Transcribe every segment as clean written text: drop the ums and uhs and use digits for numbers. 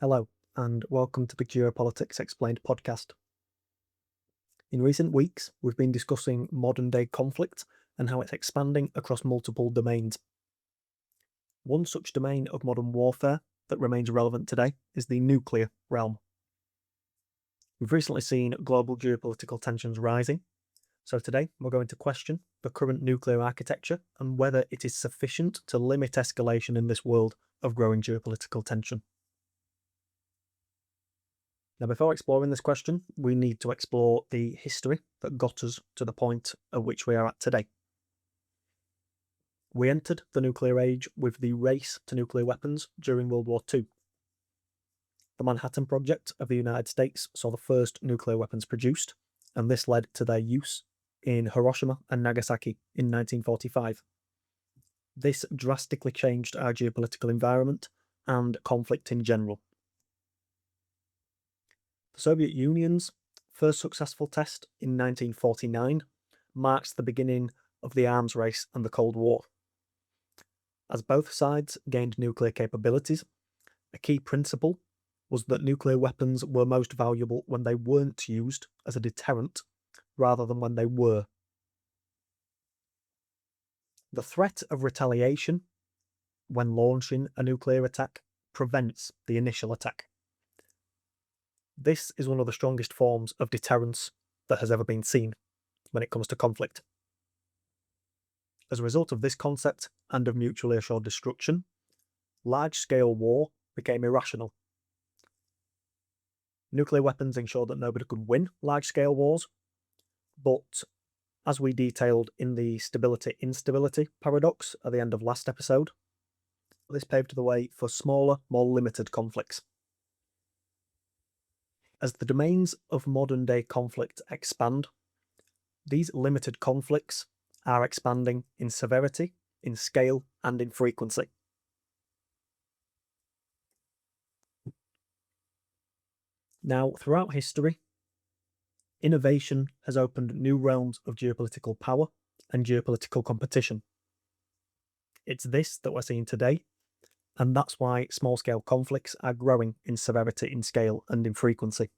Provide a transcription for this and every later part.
Hello, and welcome to the Geopolitics Explained podcast. In recent weeks, we've been discussing modern day conflict and how it's expanding across multiple domains. One such domain of modern warfare that remains relevant today is the nuclear realm. We've recently seen global geopolitical tensions rising, so today we're going to question the current nuclear architecture and whether it is sufficient to limit escalation in this world of growing geopolitical tension. Now, before exploring this question, we need to explore the history that got us to the point at which we are at today. We entered the nuclear age with the race to nuclear weapons during World War II. The Manhattan Project of the United States saw the first nuclear weapons produced, and this led to their use in Hiroshima and Nagasaki in 1945. This drastically changed our geopolitical environment and conflict in general. The Soviet Union's first successful test in 1949 marks the beginning of the arms race and the Cold War. As both sides gained nuclear capabilities, a key principle was that nuclear weapons were most valuable when they weren't used as a deterrent rather than when they were. The threat of retaliation when launching a nuclear attack prevents the initial attack. This is one of the strongest forms of deterrence that has ever been seen when it comes to conflict. As a result of this concept and of mutually assured destruction, large-scale war became irrational. Nuclear weapons ensured that nobody could win large-scale wars, but as we detailed in the stability-instability paradox at the end of last episode, this paved the way for smaller, more limited conflicts. As the domains of modern-day conflict expand, these limited conflicts are expanding in severity, in scale, and in frequency. Now, throughout history, innovation has opened new realms of geopolitical power and geopolitical competition. It's this that we're seeing today, and that's why small-scale conflicts are growing in severity, in scale, and in frequency.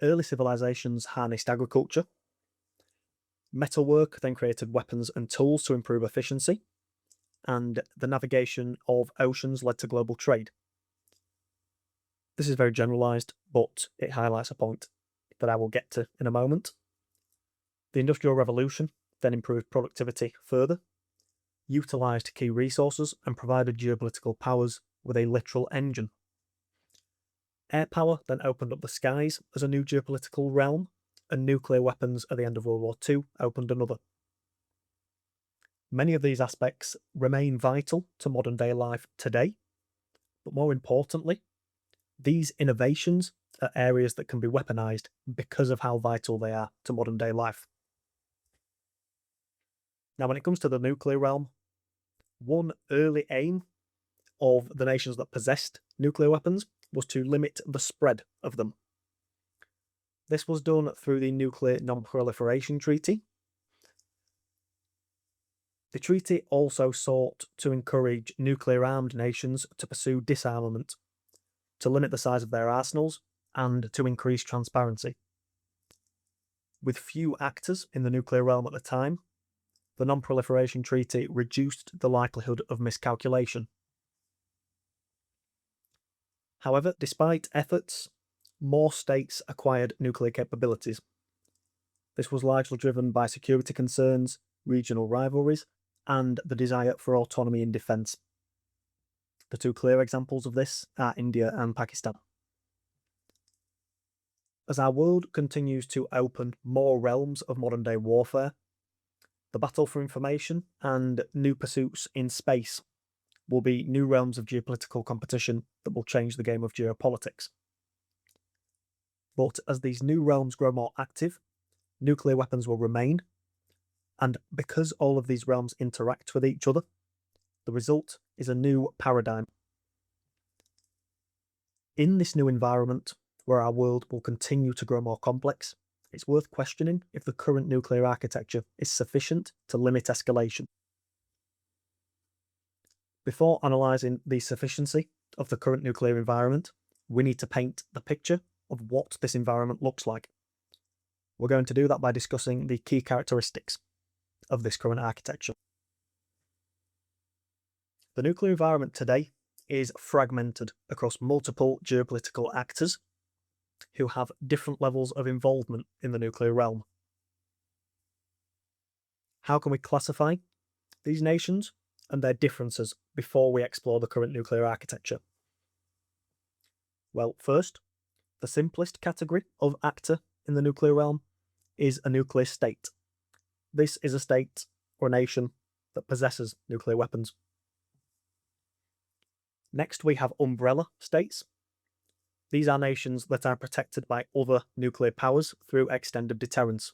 Early civilizations harnessed agriculture. Metalwork then created weapons and tools to improve efficiency, and the navigation of oceans led to global trade. This is very generalized, but it highlights a point that I will get to in a moment. The Industrial Revolution then improved productivity further, utilized key resources, and provided geopolitical powers with a literal engine. Air power then opened up the skies as a new geopolitical realm, and nuclear weapons at the end of World War II opened another. Many of these aspects remain vital to modern day life today, but more importantly, these innovations are areas that can be weaponized because of how vital they are to modern day life. Now, when it comes to the nuclear realm, one early aim of the nations that possessed nuclear weapons was to limit the spread of them. This was done through the Nuclear Non-Proliferation Treaty. The treaty also sought to encourage nuclear-armed nations to pursue disarmament, to limit the size of their arsenals, and to increase transparency. With few actors in the nuclear realm at the time, the Non-Proliferation Treaty reduced the likelihood of miscalculation. However, despite efforts, more states acquired nuclear capabilities. This was largely driven by security concerns, regional rivalries, and the desire for autonomy in defence. The two clear examples of this are India and Pakistan. As our world continues to open more realms of modern-day warfare, the battle for information and new pursuits in space will be new realms of geopolitical competition that will change the game of geopolitics. But as these new realms grow more active, nuclear weapons will remain, and because all of these realms interact with each other, the result is a new paradigm. In this new environment, where our world will continue to grow more complex, it's worth questioning if the current nuclear architecture is sufficient to limit escalation. Before analysing the sufficiency of the current nuclear environment, we need to paint the picture of what this environment looks like. We're going to do that by discussing the key characteristics of this current architecture. The nuclear environment today is fragmented across multiple geopolitical actors who have different levels of involvement in the nuclear realm. How can we classify these nations and their differences before we explore the current nuclear architecture? Well, first, the simplest category of actor in the nuclear realm is a nuclear state. This is a state or a nation that possesses nuclear weapons. Next, we have umbrella states. These are nations that are protected by other nuclear powers through extended deterrence.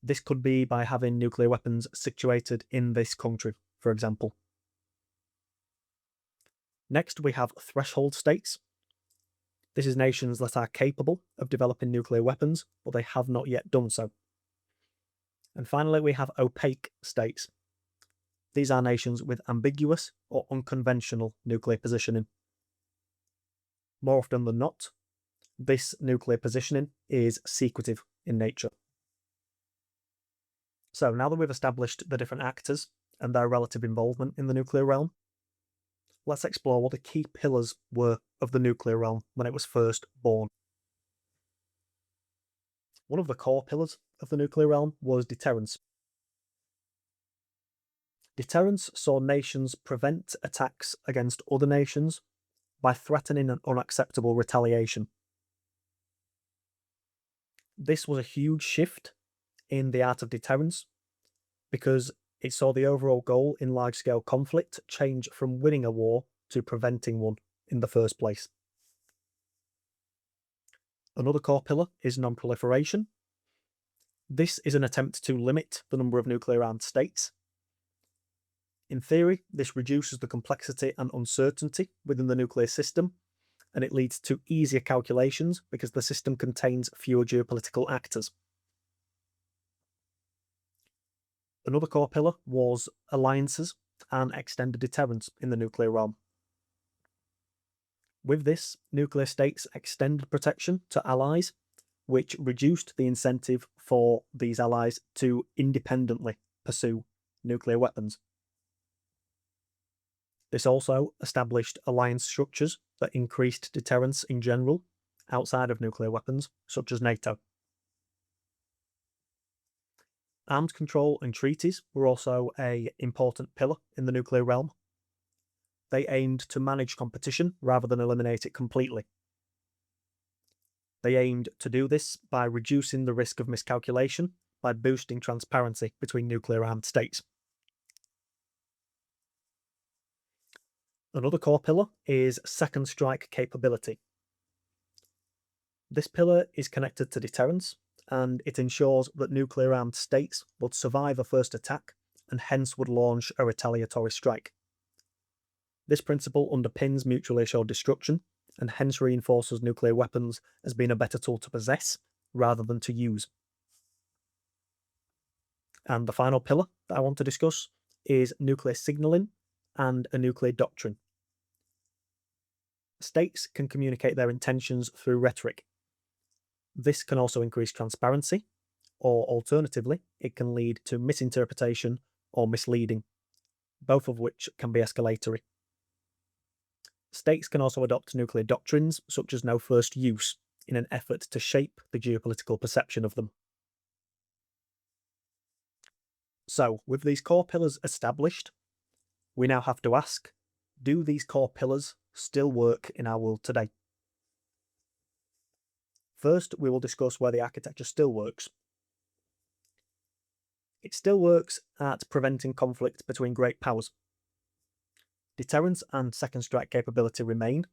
This could be by having nuclear weapons situated in this country, for example. Next, we have threshold states. This is nations that are capable of developing nuclear weapons, but they have not yet done so. And finally, we have opaque states. These are nations with ambiguous or unconventional nuclear positioning. More often than not, this nuclear positioning is secretive in nature. So now that we've established the different actors and their relative involvement in the nuclear realm, let's explore what the key pillars were of the nuclear realm when it was first born. One of the core pillars of the nuclear realm was deterrence. Deterrence saw nations prevent attacks against other nations by threatening an unacceptable retaliation. This was a huge shift in the art of deterrence because it saw the overall goal in large-scale conflict change from winning a war to preventing one in the first place. Another core pillar is non-proliferation. This is an attempt to limit the number of nuclear-armed states. In theory, this reduces the complexity and uncertainty within the nuclear system, and it leads to easier calculations because the system contains fewer geopolitical actors. Another core pillar was alliances and extended deterrence in the nuclear realm. With this, nuclear states extended protection to allies, which reduced the incentive for these allies to independently pursue nuclear weapons. This also established alliance structures that increased deterrence in general outside of nuclear weapons, such as NATO. Arms control and treaties were also an important pillar in the nuclear realm. They aimed to manage competition rather than eliminate it completely. They aimed to do this by reducing the risk of miscalculation by boosting transparency between nuclear-armed states. Another core pillar is second strike capability. This pillar is connected to deterrence, and it ensures that nuclear-armed states would survive a first attack and hence would launch a retaliatory strike. This principle underpins mutually assured destruction and hence reinforces nuclear weapons as being a better tool to possess rather than to use. And the final pillar that I want to discuss is nuclear signalling and a nuclear doctrine. States can communicate their intentions through rhetoric. This can also increase transparency, or alternatively, it can lead to misinterpretation or misleading, both of which can be escalatory. States can also adopt nuclear doctrines, such as no first use, in an effort to shape the geopolitical perception of them. So, with these core pillars established, we now have to ask, do these core pillars still work in our world today? First, we will discuss where the architecture still works. It still works at preventing conflict between great powers. Deterrence and second strike capability remain,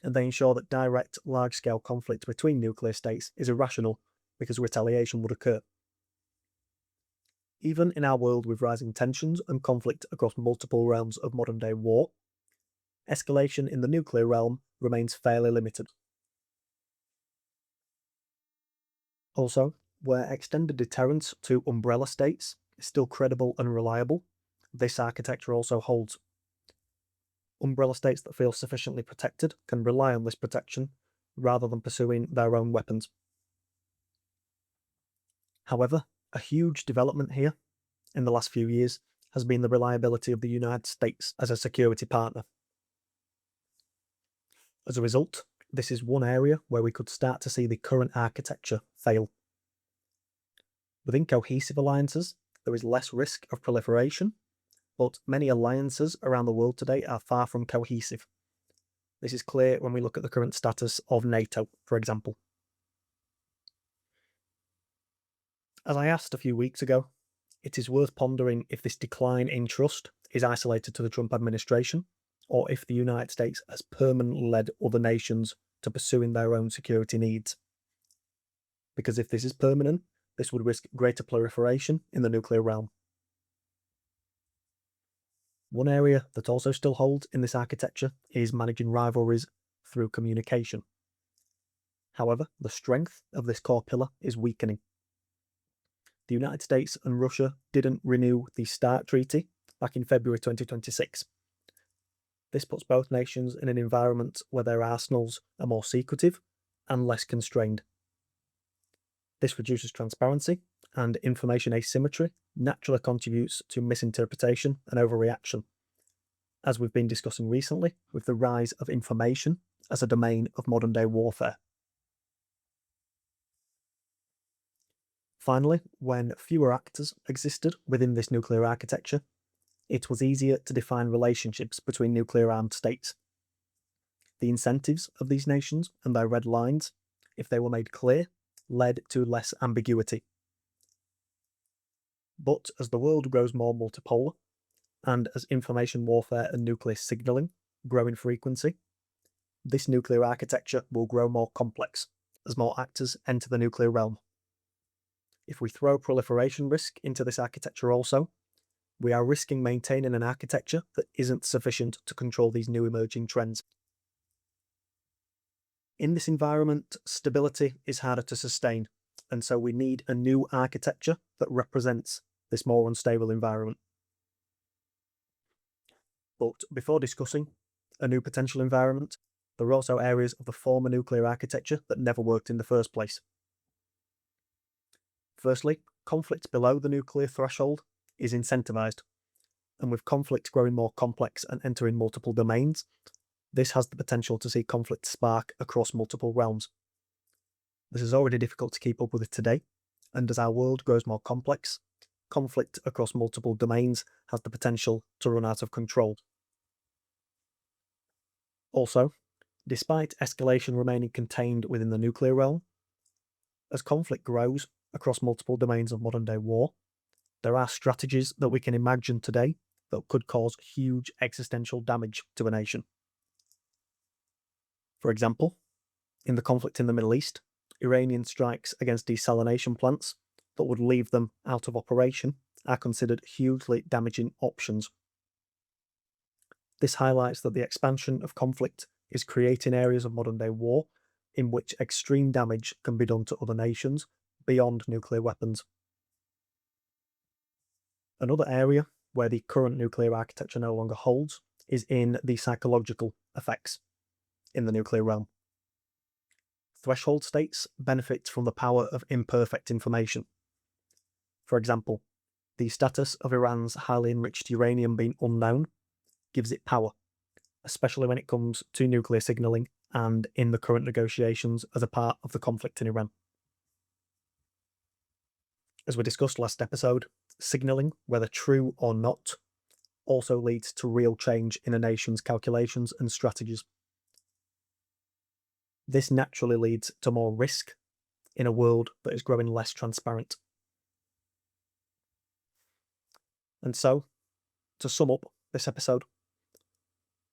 and they ensure that direct, large-scale conflict between nuclear states is irrational because retaliation would occur. Even in our world with rising tensions and conflict across multiple realms of modern-day war, escalation in the nuclear realm remains fairly limited. Also, where extended deterrence to umbrella states is still credible and reliable, this architecture also holds. Umbrella states that feel sufficiently protected can rely on this protection rather than pursuing their own weapons. However, a huge development here in the last few years has been the reliability of the United States as a security partner. As a result, this is one area where we could start to see the current architecture fail. Within cohesive alliances, there is less risk of proliferation, but many alliances around the world today are far from cohesive. This is clear when we look at the current status of NATO, for example. As I asked a few weeks ago, it is worth pondering if this decline in trust is isolated to the Trump administration, or if the United States has permanently led other nations to pursuing their own security needs. Because if this is permanent, this would risk greater proliferation in the nuclear realm. One area that also still holds in this architecture is managing rivalries through communication. However, the strength of this core pillar is weakening. The United States and Russia didn't renew the START Treaty back in February 2026. This puts both nations in an environment where their arsenals are more secretive and less constrained. This reduces transparency, and information asymmetry naturally contributes to misinterpretation and overreaction, as we've been discussing recently with the rise of information as a domain of modern-day warfare. Finally, when fewer actors existed within this nuclear architecture, it was easier to define relationships between nuclear-armed states. The incentives of these nations and their red lines, if they were made clear, led to less ambiguity. But as the world grows more multipolar, and as information warfare and nuclear signalling grow in frequency, this nuclear architecture will grow more complex as more actors enter the nuclear realm. If we throw proliferation risk into this architecture also, we are risking maintaining an architecture that isn't sufficient to control these new emerging trends. In this environment, stability is harder to sustain, and so we need a new architecture that represents this more unstable environment. But before discussing a new potential environment, there are also areas of the former nuclear architecture that never worked in the first place. Firstly, conflict below the nuclear threshold is incentivized, and with conflict growing more complex and entering multiple domains, this has the potential to see conflict spark across multiple realms. This is already difficult to keep up with today, and as our world grows more complex, conflict across multiple domains has the potential to run out of control. Also, despite escalation remaining contained within the nuclear realm, as conflict grows across multiple domains of modern-day war, there are strategies that we can imagine today that could cause huge existential damage to a nation. For example, in the conflict in the Middle East, Iranian strikes against desalination plants that would leave them out of operation are considered hugely damaging options. This highlights that the expansion of conflict is creating areas of modern-day war in which extreme damage can be done to other nations beyond nuclear weapons. Another area where the current nuclear architecture no longer holds is in the psychological effects in the nuclear realm. Threshold states benefit from the power of imperfect information. For example, the status of Iran's highly enriched uranium being unknown gives it power, especially when it comes to nuclear signalling and in the current negotiations as a part of the conflict in Iran. As we discussed last episode, signalling, whether true or not, also leads to real change in a nation's calculations and strategies. This naturally leads to more risk in a world that is growing less transparent. And so, to sum up this episode,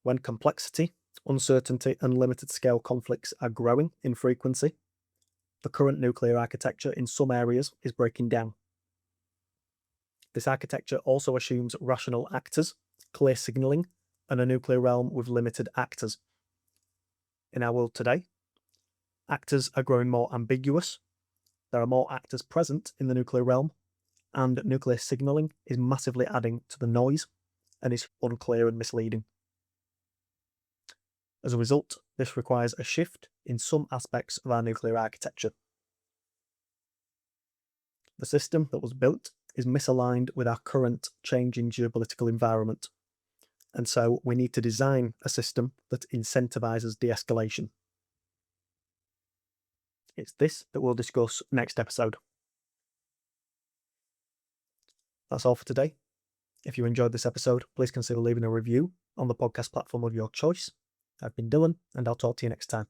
when complexity, uncertainty, and limited scale conflicts are growing in frequency, the current nuclear architecture in some areas is breaking down. This architecture also assumes rational actors, clear signalling, and a nuclear realm with limited actors. In our world today, actors are growing more ambiguous, there are more actors present in the nuclear realm, and nuclear signalling is massively adding to the noise and is unclear and misleading. As a result, this requires a shift in some aspects of our nuclear architecture. The system that was built is misaligned with our current changing geopolitical environment, and so we need to design a system that incentivizes de-escalation. It's this that we'll discuss next episode. That's all for today. If you enjoyed this episode, please consider leaving a review on the podcast platform of your choice. I've been Dylan, and I'll talk to you next time.